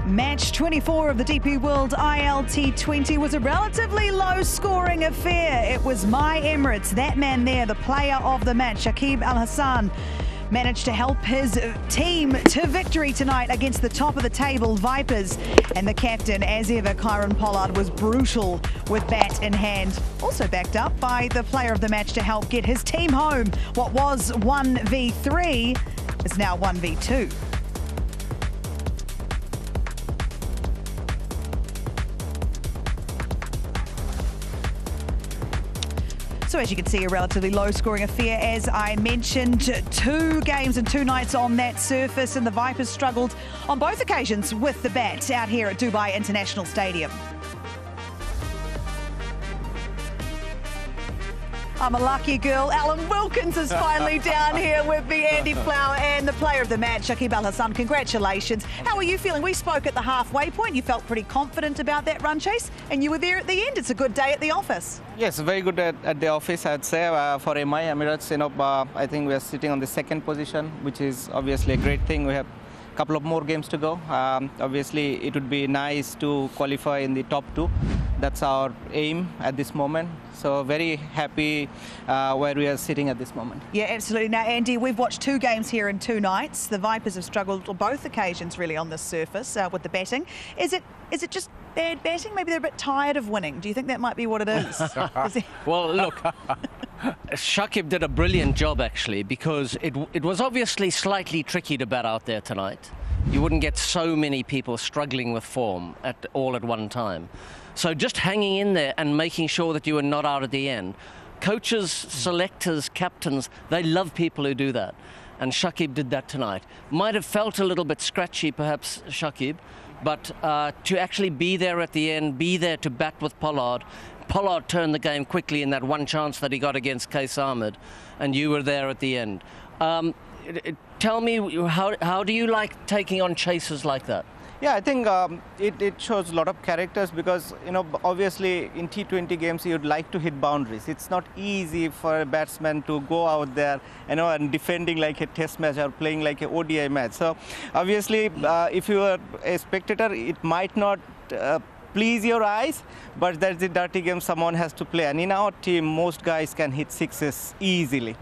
Match 24 of the DP World ILT20 was a relatively low-scoring affair. It was my Emirates, that man there, the player of the match, Shakib Al Hassan, managed to help his team to victory tonight against the top-of-the-table Vipers. And the captain, as ever, Kieron Pollard, was brutal with bat in hand. Also backed up by the player of the match to help get his team home. What was 1v3 is now 1v2. So as you can see, a relatively low-scoring affair. As I mentioned, 2 games and 2 nights on that surface, and the Vipers struggled on both occasions with the bat out here at Dubai International Stadium. I'm a lucky girl. Alan Wilkins is finally down here with me, Andy Flower, and the player of the match, Shakib Al Hassan. Congratulations. How are you feeling? We spoke at the halfway point. You felt pretty confident about that run chase, and you were there at the end. It's a good day at the office. Yes, very good at the office, I'd say. For my Emirates, I think we are sitting on the 2nd position, which is obviously a great thing. We have a couple of more games to go. Obviously, it would be nice to qualify in the top 2. That's our aim at this moment. So very happy where we are sitting at this moment. Yeah, absolutely. Now, Andy, we've watched 2 games here in 2 nights. The Vipers have struggled on both occasions, really, on this surface with the batting. Is it just bad batting? Maybe they're a bit tired of winning. Do you think that might be what it is? Well, look, Shakib did a brilliant job, actually, because it was obviously slightly tricky to bat out there tonight. You wouldn't get so many people struggling with form all at one time. So just hanging in there and making sure that you were not out at the end. Coaches, selectors, captains, they love people who do that. And Shakib did that tonight. Might have felt a little bit scratchy, perhaps, Shakib, but to actually be there at the end, be there to bat with Pollard. Pollard turned the game quickly in that one chance that he got against Qais Ahmed, and you were there at the end. Tell me, how do you like taking on chasers like that? Yeah, I think it shows a lot of characters because, obviously in T20 games, you'd like to hit boundaries. It's not easy for a batsman to go out there, and defending like a test match or playing like an ODI match. So obviously, if you are a spectator, it might not please your eyes, but that's the dirty game someone has to play. And in our team, most guys can hit 6s easily.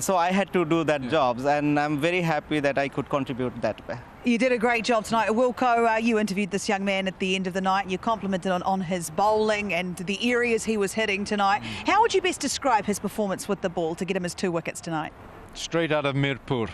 So I had to do that job, and I'm very happy that I could contribute that way. You did a great job tonight. Wilco, you interviewed this young man at the end of the night. You complimented on his bowling and the areas he was hitting tonight. How would you best describe his performance with the ball to get him his 2 wickets tonight? Straight out of Mirpur.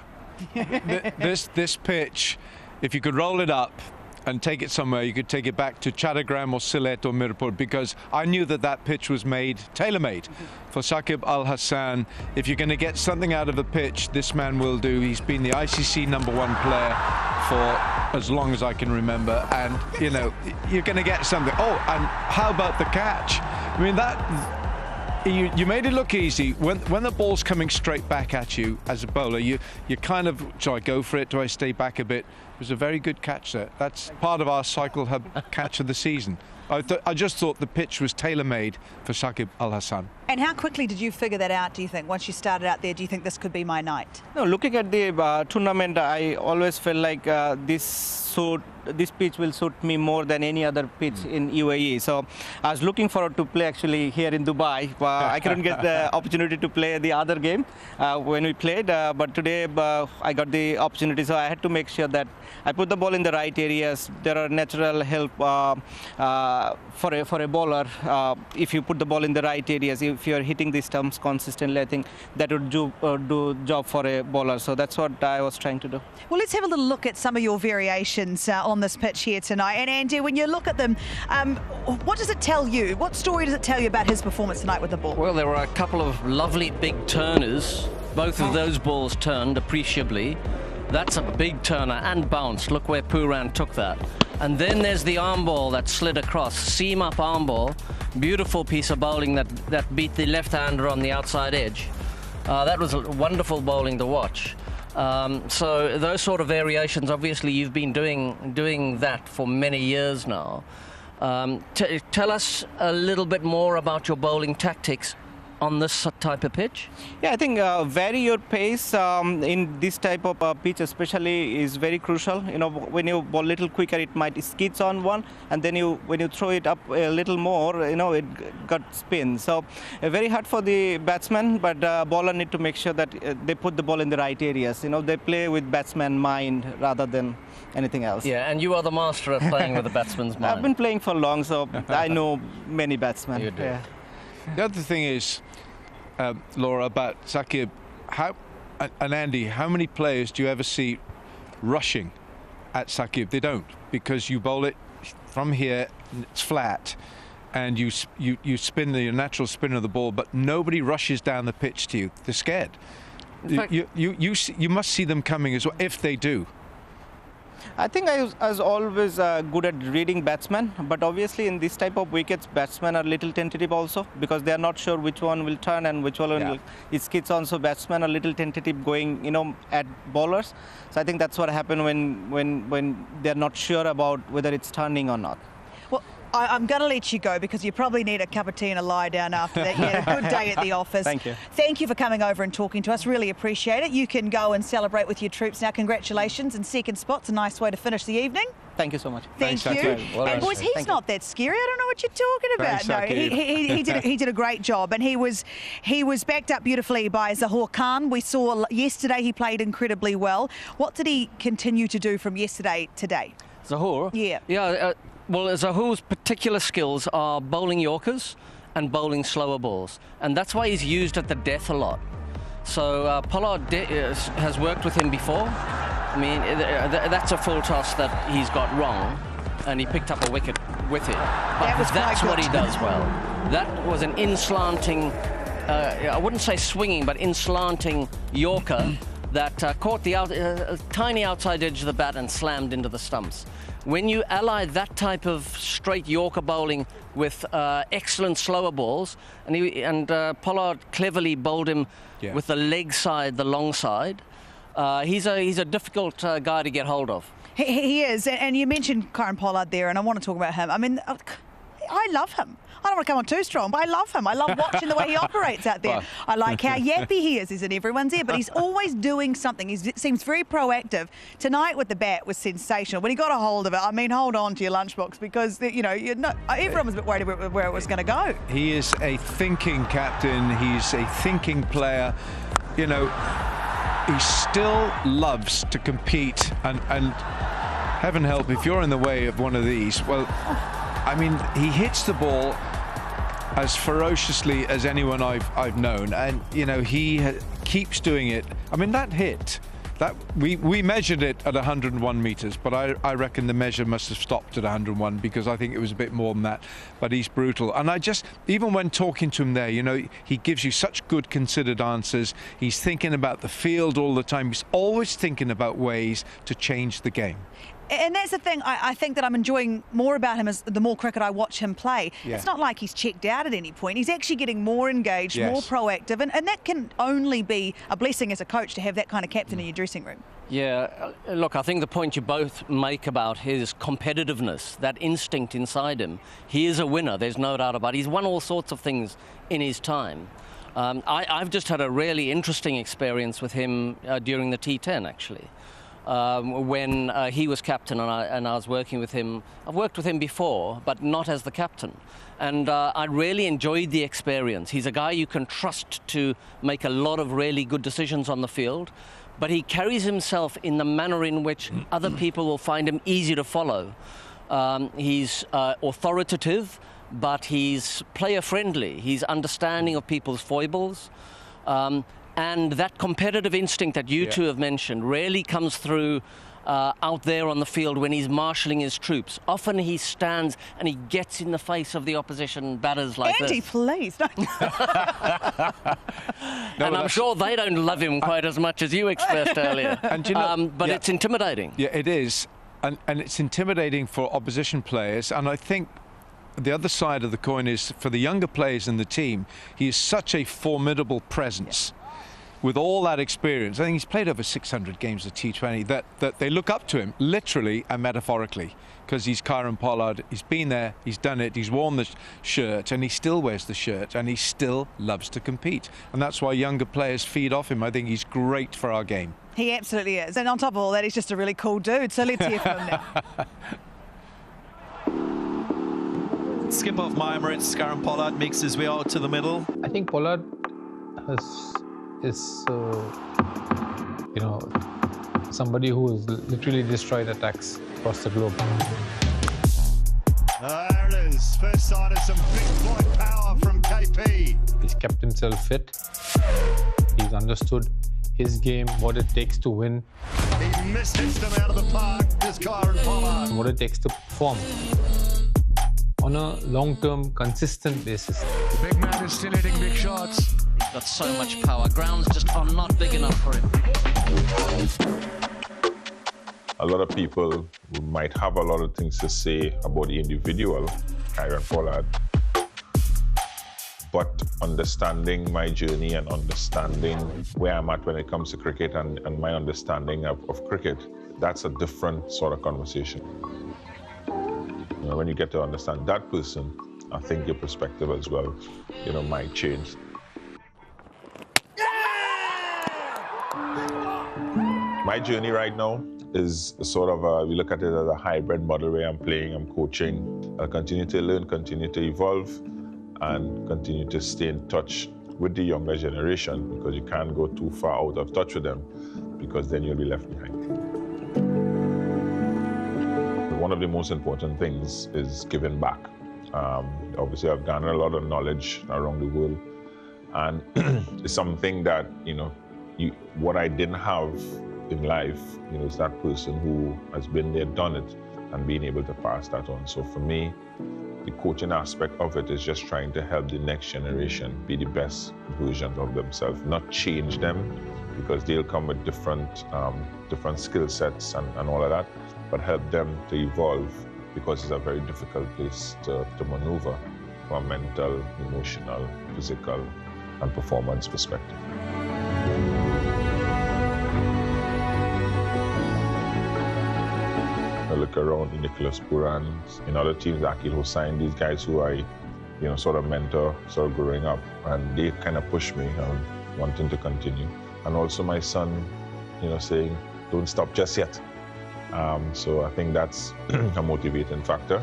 This pitch, if you could roll it up and take it somewhere, you could take it back to Chattagram or Sylhet or Mirpur, because I knew that pitch was tailor-made for Shakib Al Hassan. If you're going to get something out of a pitch, this man will do. He's been the ICC #1 player for as long as I can remember, and you're going to get something. Oh, and how about the catch? I mean, you made it look easy. When the ball's coming straight back at you as a bowler, you kind of, do I go for it? Do I stay back a bit? It was a very good catch there. That's part of our Cycle Hub catch of the season. I just thought the pitch was tailor-made for Shakib Al Hassan. And how quickly did you figure that out, do you think? Once you started out there, do you think this could be my night? No, looking at the tournament, I always felt like this pitch will suit me more than any other pitch in UAE. So I was looking forward to play actually here in Dubai. I couldn't get the opportunity to play the other game when we played, but today I got the opportunity, so I had to make sure that I put the ball in the right areas. There are natural help for a bowler. If you put the ball in the right areas, if you're hitting the stumps consistently, I think that would do job for a bowler. So that's what I was trying to do. Well, let's have a little look at some of your variations on this pitch here tonight. And Andy, when you look at them, what does it tell you? What story does it tell you about his performance tonight with the ball? Well, there were a couple of lovely big turners. Both of those balls turned appreciably. That's a big turner and bounced. Look where Pooran took that. And then there's the arm ball that slid across. Seam up arm ball. Beautiful piece of bowling that beat the left-hander on the outside edge. That was wonderful bowling to watch. So those sort of variations, obviously you've been doing that for many years now. Tell us a little bit more about your bowling tactics on this type of pitch? Yeah, I think vary your pace in this type of pitch especially is very crucial. You know, when you ball a little quicker, it might skids on one, and then when you throw it up a little more, you know, it got spin. So very hard for the batsman, but bowler need to make sure that they put the ball in the right areas. You know, they play with batsman mind rather than anything else. Yeah, and you are the master of playing with the batsman's mind. I've been playing for long, so I know many batsmen. You do. Yeah. The other thing is, Laura, about Shakib, and Andy, how many players do you ever see rushing at Shakib? They don't, because you bowl it from here, it's flat, and you spin the natural spin of the ball, but nobody rushes down the pitch to you. They're scared. In fact, You must see them coming as well, if they do. I think I was always good at reading batsmen, but obviously in this type of wickets, batsmen are a little tentative also, because they are not sure which one will turn and which one will skids on. So batsmen are a little tentative going, you know, at bowlers. So I think that's what happened when they're not sure about whether it's turning or not. Well, I'm going to let you go because you probably need a cup of tea and a lie down after that. You had a good day at the office. Thank you. Thank you for coming over and talking to us. Really appreciate it. You can go and celebrate with your troops now. Congratulations. And second spot's a nice way to finish the evening. Thank you so much. Thank Thanks, you. Shakib. Well And done. boys, he's not that scary. I don't know what you're talking about. Thanks, No, Shakib. he did a great job, and he was backed up beautifully by Zahoor Khan. We saw yesterday he played incredibly well. What did he continue to do from yesterday today? Zahoor? Yeah. Yeah. Well, Zahoor's particular skills are bowling Yorkers and bowling slower balls, and that's why he's used at the death a lot. So Pollard has worked with him before. I mean, that's a full toss that he's got wrong, and he picked up a wicket with it. But that's what he does well. That was an in-slanting, I wouldn't say swinging, but in-slanting Yorker that caught the tiny outside edge of the bat and slammed into the stumps. When you ally that type of straight Yorker bowling with excellent slower balls, and Pollard cleverly bowled him with the leg side, the long side, he's a difficult guy to get hold of. He is, and you mentioned Kieron Pollard there, and I want to talk about him. I mean, I love him. I don't want to come on too strong, but I love him. I love watching the way he operates out there. I like how yappy he is. He's in everyone's ear, but he's always doing something. He seems very proactive. Tonight with the bat was sensational. When he got a hold of it, I mean, hold on to your lunchbox because, you know, everyone was a bit worried about where it was going to go. He is a thinking captain. He's a thinking player. You know, he still loves to compete, and heaven help if you're in the way of one of these. Well, I mean, he hits the ball as ferociously as anyone I've known, and you know, he keeps doing it. I mean, that hit, that we measured it at 101 meters, but I reckon the measure must have stopped at 101 because I think it was a bit more than that. But he's brutal, and I just, even when talking to him there, you know, he gives you such good considered answers. He's thinking about the field all the time. He's always thinking about ways to change the game. And that's the thing I think that I'm enjoying more about him as the more cricket I watch him play. Yeah. It's not like he's checked out at any point. He's actually getting more engaged, more proactive, and that can only be a blessing as a coach to have that kind of captain in your dressing room. Yeah, look, I think the point you both make about his competitiveness, that instinct inside him, he is a winner, there's no doubt about it. He's won all sorts of things in his time. I've just had a really interesting experience with him during the T10, actually. When he was captain and I was working with him. I've worked with him before, but not as the captain. And I really enjoyed the experience. He's a guy you can trust to make a lot of really good decisions on the field, but he carries himself in the manner in which other people will find him easy to follow. He's authoritative, but he's player-friendly. He's understanding of people's foibles. And that competitive instinct that you two have mentioned really comes through out there on the field when he's marshalling his troops. Often he stands and he gets in the face of the opposition batters like Andy, this. please. And I'm sure they don't love him quite as much as you expressed earlier. And you know, but it's intimidating. Yeah, it is. And it's intimidating for opposition players. And I think the other side of the coin is for the younger players in the team, he is such a formidable presence. with all that experience, I think he's played over 600 games of T20, that they look up to him literally and metaphorically, because he's Kieron Pollard. He's been there, he's done it, he's worn the shirt, and he still wears the shirt, and he still loves to compete. And that's why younger players feed off him. I think he's great for our game. He absolutely is. And on top of all that, he's just a really cool dude. So let's hear from him now. Skip off my Emirates, Kieron Pollard makes his way out to the middle. I think Pollard is somebody who has literally destroyed attacks across the globe. There it is. First sight of some big point power from KP. He's kept himself fit. He's understood his game, what it takes to win. He mishits them out of the park, this Kieron Pollard. What it takes to perform on a long-term, consistent basis. The big man is still hitting big shots. He's got so much power. Grounds just are not big enough for him. A lot of people might have a lot of things to say about the individual, Kieron Pollard, but understanding my journey and understanding where I'm at when it comes to cricket and my understanding of cricket, that's a different sort of conversation. When you get to understand that person, I think your perspective as well, might change. My journey right now is sort of we look at it as a hybrid model where I'm playing, I'm coaching. I'll continue to learn, continue to evolve, and continue to stay in touch with the younger generation, because you can't go too far out of touch with them, because then you'll be left behind. One of the most important things is giving back. Obviously, I've gathered a lot of knowledge around the world, and it's something that, what I didn't have in life, is that person who has been there, done it, and being able to pass that on. So for me, the coaching aspect of it is just trying to help the next generation be the best versions of themselves, not change them, because they'll come with different skill sets and all of that, but help them to evolve, because it's a very difficult place to maneuver from a mental, emotional, physical, and performance perspective. I look around in Nicholas Puran, in other teams, Akil Hussain, these guys who I, sort of mentor, sort of growing up, and they kind of push me wanting to continue. And also my son, saying, don't stop just yet. So I think that's a motivating factor.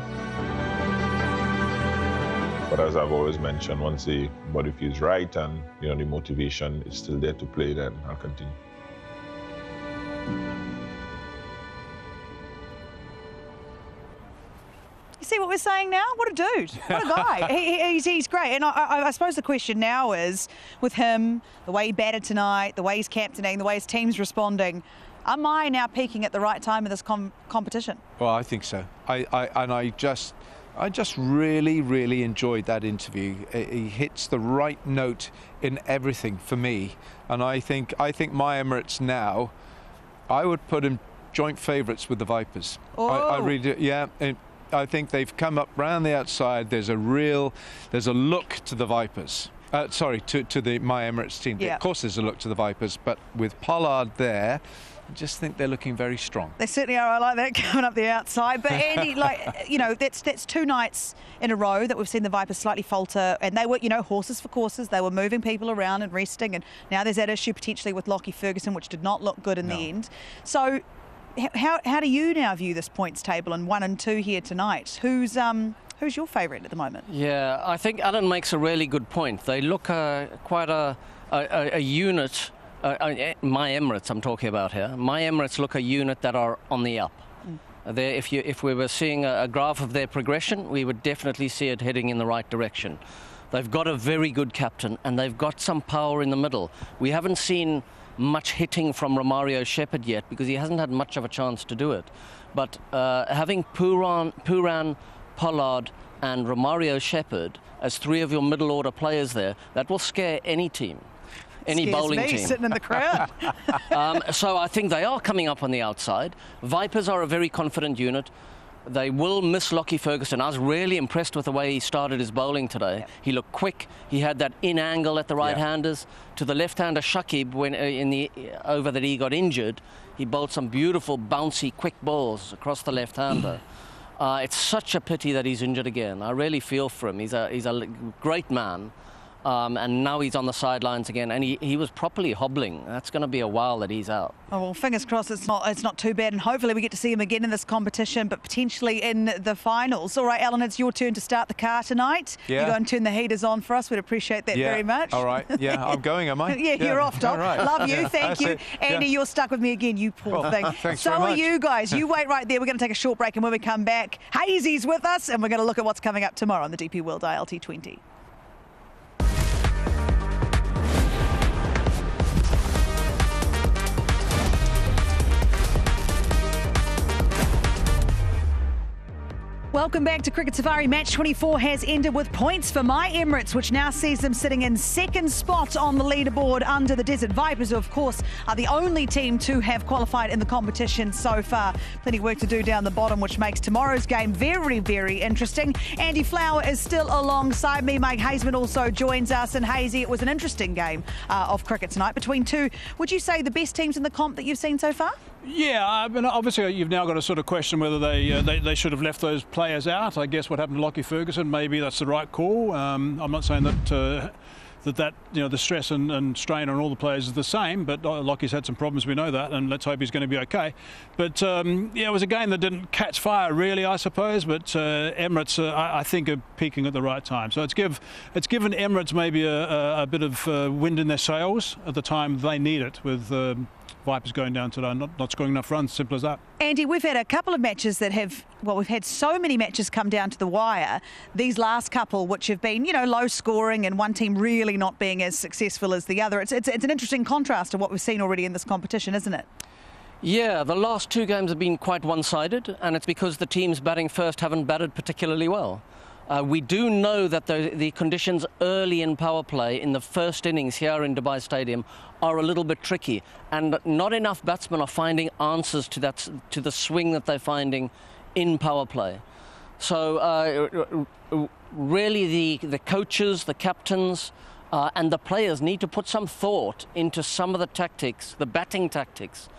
But as I've always mentioned, once the body feels right and the motivation is still there to play, then I'll continue. You see what we're saying now? What a dude. What a guy. He's great. And I suppose the question now is, with him, the way he batted tonight, the way he's captaining, the way his team's responding, am I now peaking at the right time of this competition? Well, I think so. I just really enjoyed that interview. He hits the right note in everything for me, and I think my Emirates now, I would put him joint favourites with the Vipers. Oh. I really do. Yeah. I think they've come up round the outside. There's a look to the Vipers. To the my Emirates team. Yeah. Of course, there's a look to the Vipers, but with Pollard there, I just think they're looking very strong. They certainly are. I like that coming up the outside. But Andy, that's 2 nights in a row that we've seen the Vipers slightly falter, and they were, horses for courses. They were moving people around and resting, and now there's that issue potentially with Lockie Ferguson, which did not look good in the end. So, how do you now view this points table and 1 and 2 here tonight? Who's your favourite at the moment? Yeah, I think Alan makes a really good point. They look quite a unit. My Emirates, I'm talking about here. My Emirates look a unit that are on the up. If we were seeing a graph of their progression, we would definitely see it heading in the right direction. They've got a very good captain, and they've got some power in the middle. We haven't seen much hitting from Romario Shepherd yet, because he hasn't had much of a chance to do it. But having Puran, Pollard and Romario Shepherd as 3 of your middle order players there, that will scare any team. Any bowling team. Sitting in the crowd. So I think they are coming up on the outside. Vipers are a very confident unit. They will miss Lockie Ferguson. I was really impressed with the way he started his bowling today. Yep. He looked quick. He had that in angle at the right-handers. To the left-hander Shakib, when in the over that he got injured, he bowled some beautiful, bouncy, quick balls across the left-hander. It's such a pity that he's injured again. I really feel for him. He's a great man. And now he's on the sidelines again, and he was properly hobbling. That's going to be a while that he's out. Oh, well, fingers crossed it's not too bad, and hopefully we get to see him again in this competition, but potentially in the finals. All right, Alan, it's your turn to start the car tonight. Yeah. You go and turn the heaters on for us. We'd appreciate that very much. All right. Yeah, I'm going, am I? Yeah, you're off, Doc. All right. Love you. Thank That's you. it. Andy, you're stuck with me again, you poor thing. Thanks so very are much. you guys. You wait right there. We're going to take a short break, and when we come back, Hazy's with us, and we're going to look at what's coming up tomorrow on the DP World ILT20. Welcome back to Cricket Safari. Match 24 has ended with points for My Emirates, which now sees them sitting in second spot on the leaderboard under the Desert Vipers, who of course are the only team to have qualified in the competition so far. Plenty of work to do down the bottom, which makes tomorrow's game very, very interesting. Andy Flower is still alongside me. Mike Hazeman also joins us. And Hazy, it was an interesting game of cricket tonight between two, would you say, the best teams in the comp that you've seen so far? Yeah, I mean, obviously you've now got to sort of question whether they should have left those players out. I guess what happened to Lockie Ferguson, maybe that's the right call. I'm not saying that the stress and strain on all the players is the same, but Lockie's had some problems, we know that, and let's hope he's going to be okay. But yeah, it was a game that didn't catch fire really, I suppose, but Emirates I think are peaking at the right time. So it's given Emirates maybe a bit of wind in their sails at the time they need it, with Vipers going down today, not scoring enough runs, simple as that. Andy, we've had a couple of matches that have, well, we've had so many matches come down to the wire. These last couple, which have been, low scoring and one team really not being as successful as the other. It's an interesting contrast to what we've seen already in this competition, isn't it? Yeah, the last two games have been quite one-sided, and it's because the teams batting first haven't batted particularly well. We do know that the conditions early in power play in the first innings here in Dubai Stadium are a little bit tricky, and not enough batsmen are finding answers to the swing that they're finding in power play. So really the coaches, the captains and the players need to put some thought into some of the tactics, the batting tactics,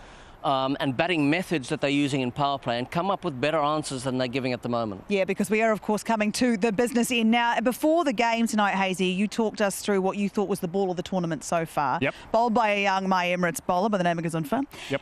and batting methods that they're using in power play, and come up with better answers than they're giving at the moment. Yeah, because we are, of course, coming to the business end now. Before the game tonight, Hazy, you talked us through what you thought was the ball of the tournament so far. Yep. Bowled by a young My Emirates bowler by the name of Gazunfa. Yep.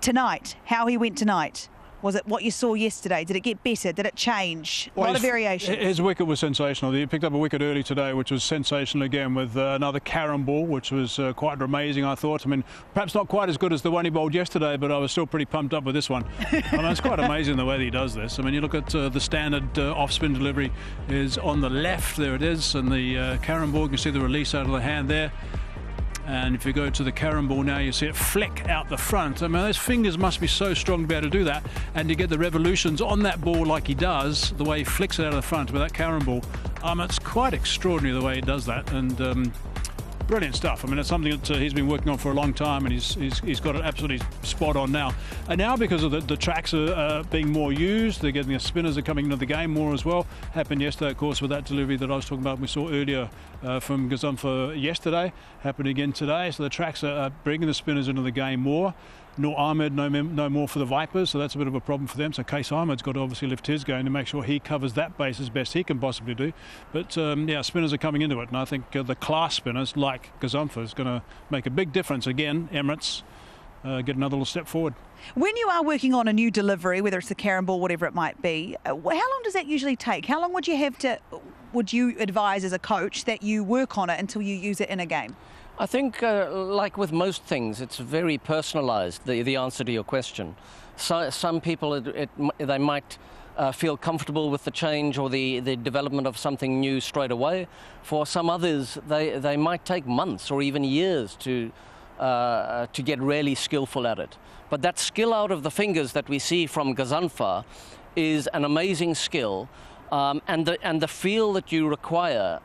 Tonight, how he went tonight. Was it what you saw yesterday? Did it get better? Did it change? A lot of variation. His wicket was sensational. He picked up a wicket early today, which was sensational again, with another Kieron ball, which was quite amazing, I thought. I mean, perhaps not quite as good as the one he bowled yesterday, but I was still pretty pumped up with this one. I mean, it's quite amazing the way that he does this. I mean, you look at the standard off-spin delivery is on the left. There it is. And the Kieron ball, you can see the release out of the hand there. And if you go to the Kieron ball now, you see it flick out the front. I mean, those fingers must be so strong to be able to do that. And to get the revolutions on that ball like he does, the way he flicks it out of the front with that Kieron ball, it's quite extraordinary the way he does that. And brilliant stuff. I mean, it's something that he's been working on for a long time, and he's got it absolutely spot on now. And now, because of the tracks are being more used, they're getting the spinners are coming into the game more as well. Happened yesterday, of course, with that delivery that I was talking about. We saw earlier from Gazunfa yesterday. Happened again today. So the tracks are bringing the spinners into the game more. Noor Ahmed no more for the Vipers, so that's a bit of a problem for them. So Case Ahmed's got to obviously lift his game to make sure he covers that base as best he can possibly do. But yeah, spinners are coming into it, and I think the class spinners like Gazunfa is going to make a big difference again. Emirates get another little step forward. When you are working on a new delivery, whether it's the Kieron ball, whatever it might be, how long does that usually take? How long would you advise as a coach that you work on it until you use it in a game? I think, like with most things, it's very personalised, the answer to your question. So, some people, they might feel comfortable with the change or the development of something new straight away. For some others, they might take months or even years to get really skillful at it. But that skill out of the fingers that we see from Gazunfa is an amazing skill, and the feel that you require.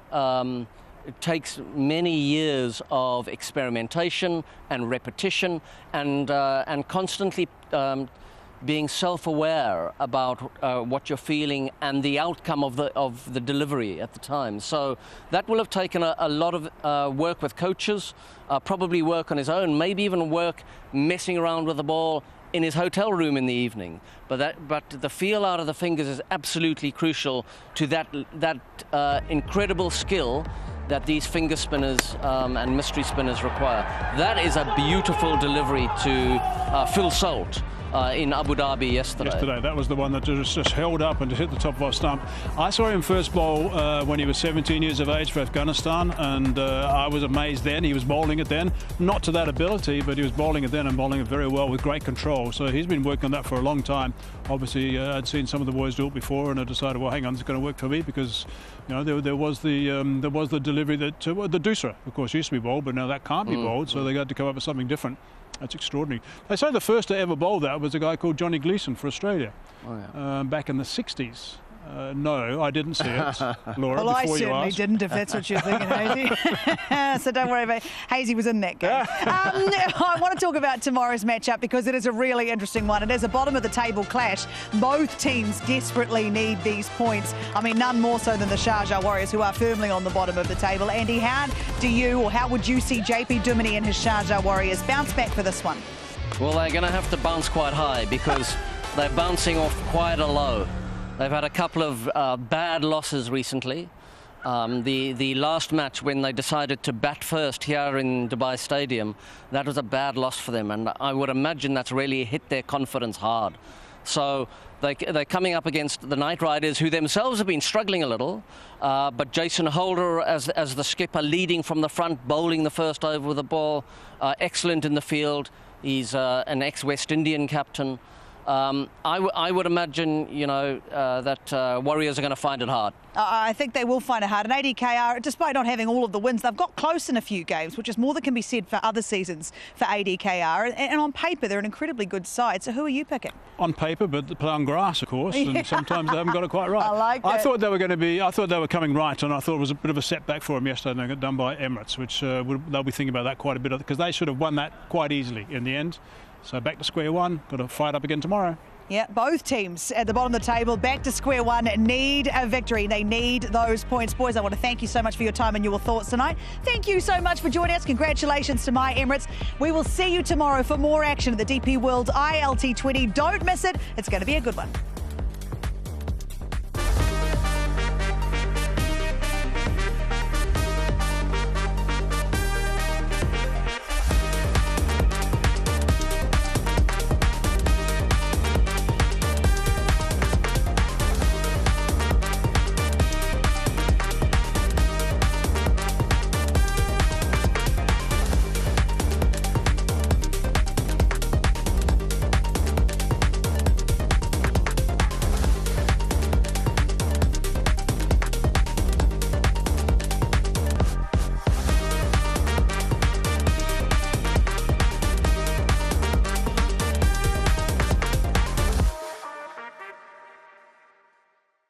It takes many years of experimentation and repetition, and constantly being self-aware about what you're feeling and the outcome of the delivery at the time. So that will have taken a lot of work with coaches, probably work on his own, maybe even work messing around with the ball in his hotel room in the evening. But the feel out of the fingers is absolutely crucial to that incredible skill that these finger spinners and mystery spinners require. That is a beautiful delivery to Phil Salt in Abu Dhabi yesterday. That was the one that just held up and just hit the top of our stump. I saw him first bowl when he was 17 years of age for Afghanistan, and I was amazed then. He was bowling it then, not to that ability, but he was bowling it then and bowling it very well with great control. So he's been working on that for a long time. Obviously, I'd seen some of the boys do it before, and I decided, well, hang on, it's going to work for me, because there was the delivery that the Dusra, of course, used to be bowled, but now that can't be bowled, so they got to come up with something different. That's extraordinary. They say the first to ever bowl that was a guy called Johnny Gleeson for Australia, back in the 60s. No, I didn't see it, Laura. Well, I before certainly you asked. didn't, if that's what you're thinking, Hazy. So don't worry about it. Hazy was in that game. I want to talk about tomorrow's matchup because it is a really interesting one. It is a bottom-of-the-table clash. Both teams desperately need these points. I mean, none more so than the Sharjah Warriors, who are firmly on the bottom of the table. Andy, how would you see JP Duminy and his Sharjah Warriors bounce back for this one? Well, they're going to have to bounce quite high because they're bouncing off quite a low. They've had a couple of bad losses recently. The last match when they decided to bat first here in Dubai Stadium, that was a bad loss for them, and I would imagine that's really hit their confidence hard. So they're coming up against the Knight Riders, who themselves have been struggling a little, but Jason Holder as the skipper, leading from the front, bowling the first over with the ball, excellent in the field. He's an ex-West Indian captain. I would imagine, that Warriors are going to find it hard. I think they will find it hard. And ADKR, despite not having all of the wins, they've got close in a few games, which is more than can be said for other seasons for ADKR. And on paper, they're an incredibly good side. So who are you picking? On paper, but they play on grass, of course, and sometimes they haven't got it quite right. I like that. I thought they were coming right, and I thought it was a bit of a setback for them yesterday, and they got done by Emirates, which they'll be thinking about that quite a bit, because they should have won that quite easily in the end. So back to square one, got to fight up again tomorrow. Yeah, both teams at the bottom of the table, back to square one, need a victory. They need those points. Boys, I want to thank you so much for your time and your thoughts tonight. Thank you so much for joining us. Congratulations to my Emirates. We will see you tomorrow for more action at the DP World ILT20. Don't miss it. It's going to be a good one.